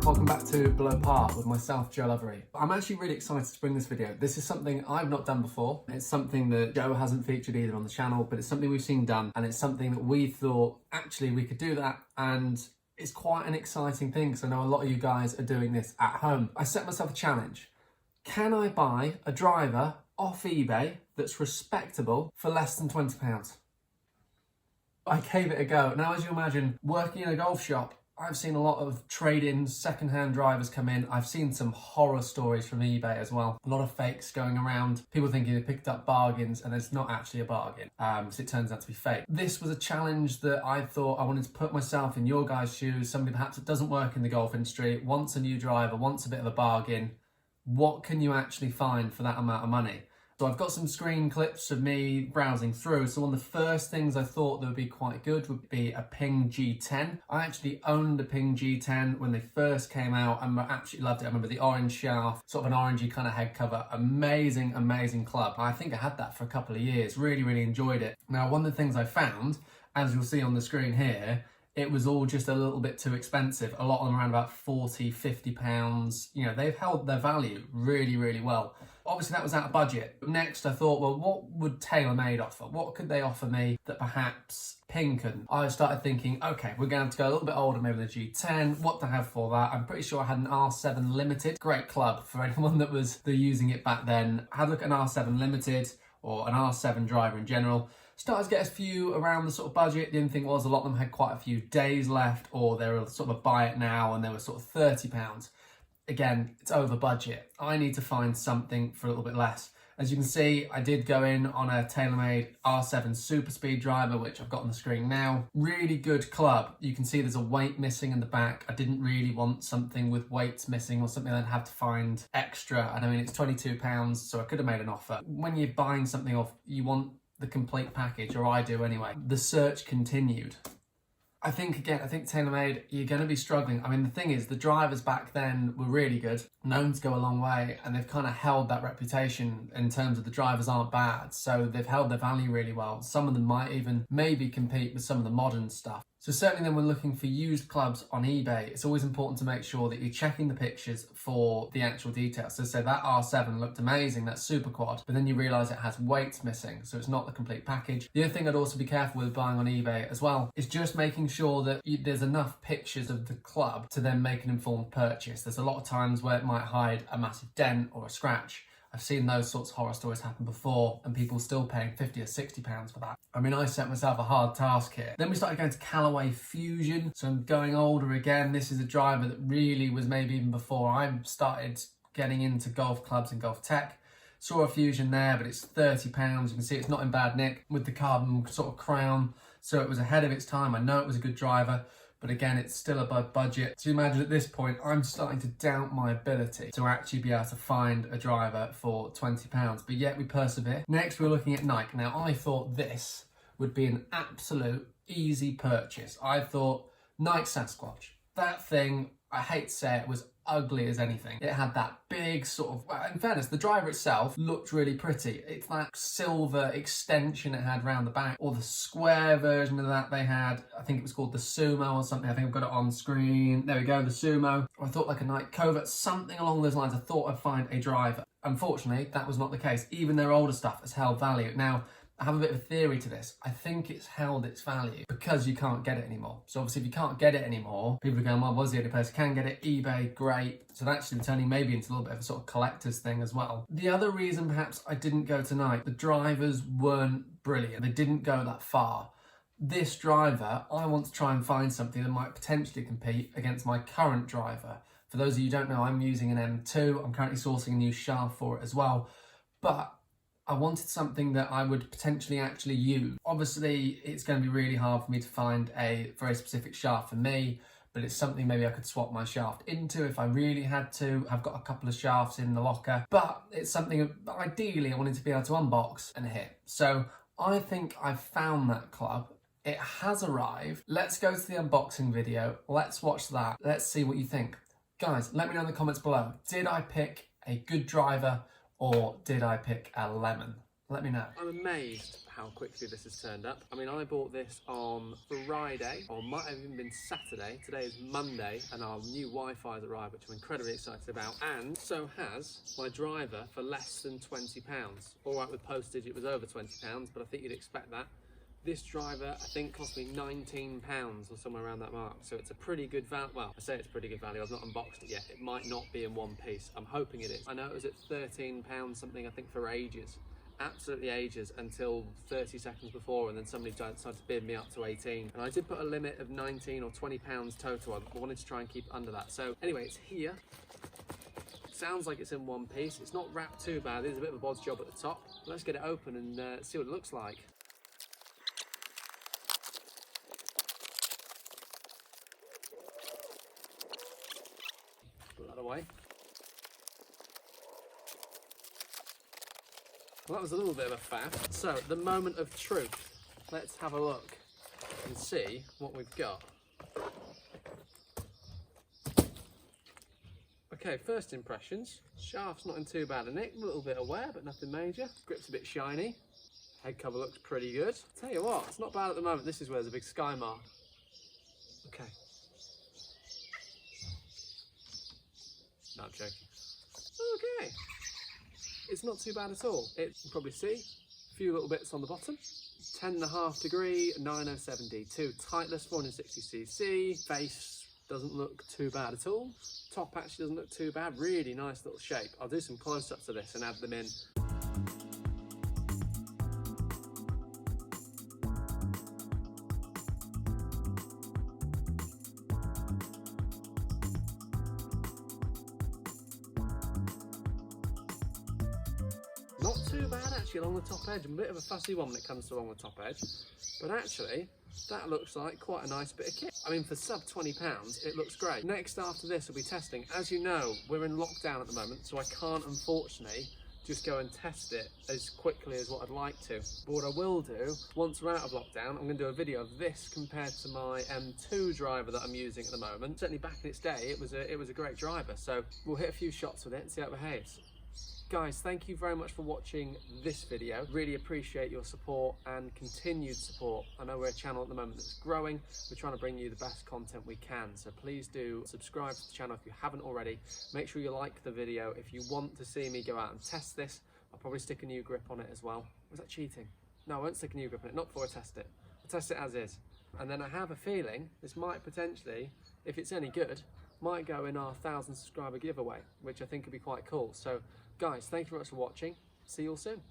Welcome back to Below Par with myself, Joe Lovery. I'm actually really excited to bring this video. This is something I've not done before. It's something that Joe hasn't featured either on the channel, but it's something we've seen done, and it's something that we thought actually we could do that, and it's quite an exciting thing because I know a lot of you guys are doing this at home. I set myself a challenge. Can I buy a driver off eBay that's respectable for less than £20? I gave it a go. Now, as you imagine, working in a golf shop, I've seen a lot of trade-ins, second-hand drivers come in. I've seen some horror stories from eBay as well. A lot of fakes going around. People thinking they picked up bargains and it's not actually a bargain, because it turns out to be fake. This was a challenge that I thought I wanted to put myself in your guys' shoes. Somebody perhaps that doesn't work in the golf industry, wants a new driver, wants a bit of a bargain. What can you actually find for that amount of money? So I've got some screen clips of me browsing through. So one of the first things I thought that would be quite good would be a Ping G10. I actually owned a Ping G10 when they first came out and I absolutely loved it. I remember the orange shaft, sort of an orangey kind of head cover. Amazing, amazing club. I think I had that for a couple of years. Really, really enjoyed it. Now, one of the things I found, as you'll see on the screen here, it was all just a little bit too expensive. A lot of them around about 40, 50 pounds. You know, they've held their value really, really well. Obviously that was out of budget. Next I thought, well, what would TaylorMade offer? What could they offer me that perhaps Ping couldn't? I started thinking, okay, we're going to have to go a little bit older, maybe the G10. What to have for that? I'm pretty sure I had an R7 Limited. Great club for anyone that was using it back then. I had a look at an R7 Limited or an R7 driver in general. Started to get a few around the sort of budget. The only thing was a lot of them had quite a few days left, or they were sort of a buy it now and they were sort of £30. Again, it's over budget. I need to find something for a little bit less. As you can see, I did go in on a TaylorMade R7 Super Speed driver, which I've got on the screen now. Really good club. You can see there's a weight missing in the back. I didn't really want something with weights missing or something I'd have to find extra. And I mean, it's £22, so I could have made an offer. When you're buying something off, you want the complete package, or I do anyway. The search continued. I think TaylorMade, you're going to be struggling. I mean, the thing is, the drivers back then were really good, known to go a long way, and they've kind of held that reputation in terms of the drivers aren't bad. So they've held their value really well. Some of them might even maybe compete with some of the modern stuff. So certainly then when looking for used clubs on eBay, it's always important to make sure that you're checking the pictures for the actual details. So say that R7 looked amazing, that's super quad, but then you realise it has weights missing, so it's not the complete package. The other thing I'd also be careful with buying on eBay as well is just making sure that there's enough pictures of the club to then make an informed purchase. There's a lot of times where it might hide a massive dent or a scratch. I've seen those sorts of horror stories happen before and people still paying 50 or 60 pounds for that. I mean, I set myself a hard task here. Then we started going to Callaway Fusion. So I'm going older again. This is a driver that really was maybe even before I started getting into golf clubs and golf tech. Saw a Fusion there, but it's £30. You can see it's not in bad nick with the carbon sort of crown. So it was ahead of its time. I know it was a good driver, but again, it's still above budget. So you imagine at this point, I'm starting to doubt my ability to actually be able to find a driver for £20, but yet we persevere. Next, we're looking at Nike. Now, I thought this would be an absolute easy purchase. I thought Nike Sasquatch. That thing, I hate to say it, was ugly as anything. It had that big sort of, well, in fairness, the driver itself looked really pretty. It's that silver extension it had around the back, or the square version of that they had. I think it was called the Sumo or something. I think I've got it on screen. There we go, the Sumo. I thought like a Nike Covert, something along those lines. I thought I'd find a driver. Unfortunately, that was not the case. Even their older stuff has held value. Now, I have a bit of a theory to this. I think it's held its value because you can't get it anymore. So obviously if you can't get it anymore, people are going, well, was the only person who can get it? eBay, great. So that's actually turning maybe into a little bit of a sort of collector's thing as well. The other reason perhaps I didn't go tonight, the drivers weren't brilliant. They didn't go that far. This driver, I want to try and find something that might potentially compete against my current driver. For those of you who don't know, I'm using an M2. I'm currently sourcing a new shaft for it as well. But I wanted something that I would potentially actually use. Obviously, it's going to be really hard for me to find a very specific shaft for me, but it's something maybe I could swap my shaft into if I really had to. I've got a couple of shafts in the locker, but it's something ideally I wanted to be able to unbox and hit. So I think I've found that club. It has arrived. Let's go to the unboxing video. Let's watch that. Let's see what you think. Guys, let me know in the comments below. Did I pick a good driver or did I pick a lemon? Let me know. I'm amazed how quickly this has turned up. I mean, I bought this on Friday, or might have even been Saturday. Today is Monday, and our new Wi-Fi has arrived, which I'm incredibly excited about. And so has my driver for less than £20. All right, with postage, it was over £20, but I think you'd expect that. This driver, I think, cost me £19 or somewhere around that mark. So it's a pretty good value. Well, I say it's pretty good value. I've not unboxed it yet. It might not be in one piece. I'm hoping it is. I know it was at £13 something, I think, for ages. Absolutely ages, until 30 seconds before, and then somebody decided to bid me up to 18. And I did put a limit of 19 or £20 total. I wanted to try and keep it under that. So anyway, it's here. Sounds like it's in one piece. It's not wrapped too bad. There's a bit of a bodge job at the top. Let's get it open and see what it looks like. Put that away. Well, that was a little bit of a faff. So, the moment of truth. Let's have a look and see what we've got. Okay, first impressions. Shaft's not in too bad a nick. A little bit of wear, but nothing major. Grip's a bit shiny. Head cover looks pretty good. Tell you what, it's not bad at the moment. This is where there's a big sky mark. Okay. No, I'm joking. Okay. It's not too bad at all. You can probably see a few little bits on the bottom. 10.5 degree, 907D2, tightless, 460cc. Face doesn't look too bad at all. Top actually doesn't look too bad. Really nice little shape. I'll do some close-ups of this and add them in. Not too bad actually along the top edge. I'm a bit of a fussy one when it comes to along the top edge, but actually that looks like quite a nice bit of kit. I mean, for sub £20, it looks great. Next after this we'll be testing. As you know, we're in lockdown at the moment, so I can't unfortunately just go and test it as quickly as what I'd like to. But what I will do, once we're out of lockdown, I'm going to do a video of this compared to my M2 driver that I'm using at the moment. Certainly back in its day, it was a great driver. So we'll hit a few shots with it and see how it behaves. Guys, thank you very much for watching this video. Really appreciate your support and continued support. I know we're a channel at the moment that's growing. We're trying to bring you the best content we can. So please do subscribe to the channel if you haven't already. Make sure you like the video. If you want to see me go out and test this, I'll probably stick a new grip on it as well. Was that cheating? No, I won't stick a new grip on it, not before I test it. I'll test it as is. And then I have a feeling this might potentially, if it's any good, might go in our 1,000 subscriber giveaway, which I think would be quite cool. So guys, thank you very much for watching. See you all soon.